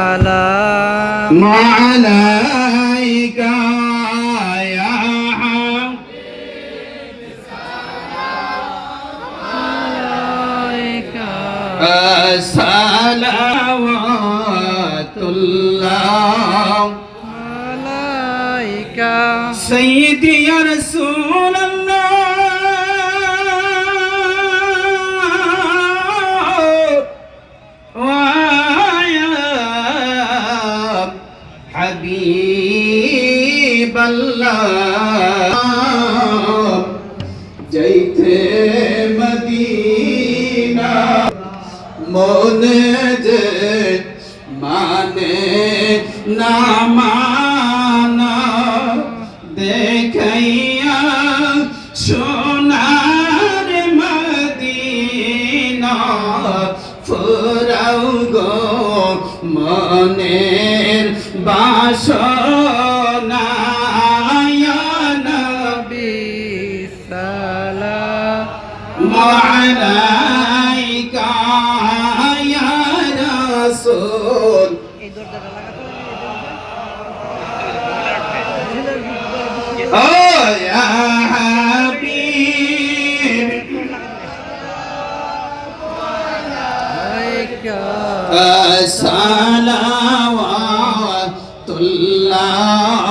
السلام عليك يا عليك صلوات الله عليك سيدي يا رسول الله ويا حبيب الله جيته مدينة মনে যে মানে না মানা দেখাইয়া সোনার মদিনা ফুরাও গো মনের বাসনা ইয়া নবী সালাম আলাইকা ইয়া রাসূল এই দরজাটা লাগাতে ও ইয়া হাবিব عليك সালাওয়াতুল্লাহ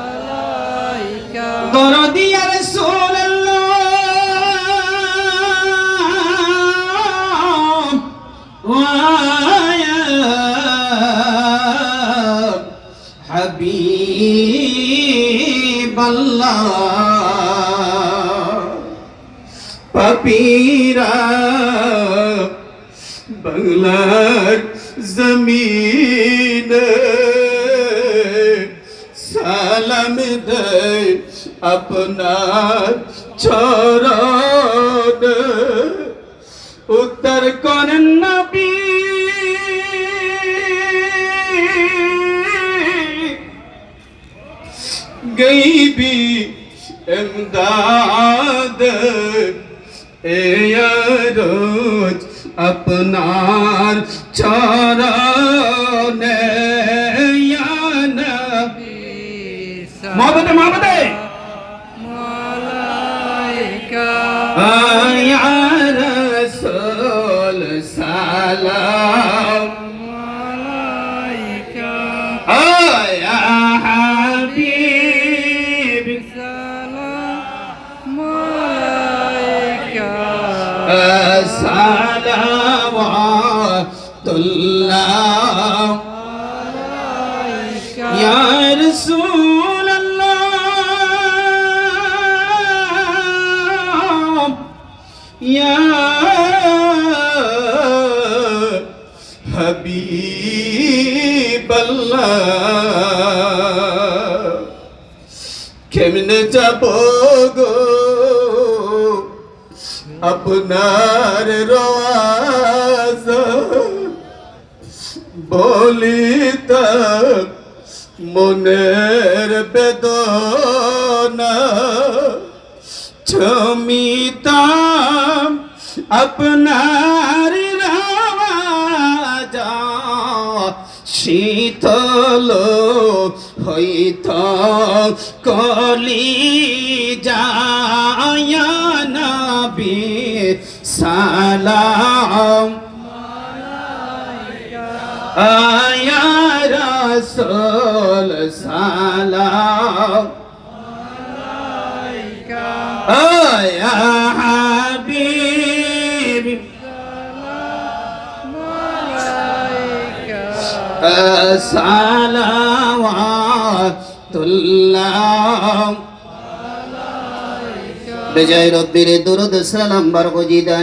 عليك দরদি ইয়া রাসূলুল্লাহ ওয়া হাবিবাল্লাহ পাপীরা বাংলার জমিনে সালাম দেয় আপনার চরণে উত্তর করেন নবী গাইবি ইমদাদ রোজ আপনার চরণে ইয়া নবী মহব্বতে মহব্বতে عليك ইয়া রাসূল সালাম عليك ইয়া হাবিব سلام عليك সালাওয়াতুল্লাহ عليك ইয়া রাসূলুল্লাহ ইয়া হাবিবাল্লাহ কেমনে যাব গো আপনার রওয়াজ বলিতা মনের বেদনা ছমিতাম আপনার রাজা শীতল হইত কলি যায় নবী সালাম ইয়া রাসূল সালাম عليك ইয়া হাবিব عليك সালাওয়াতুল্লাহ বিজয় রব্বির দুরুদ সালাম বরকজিদা।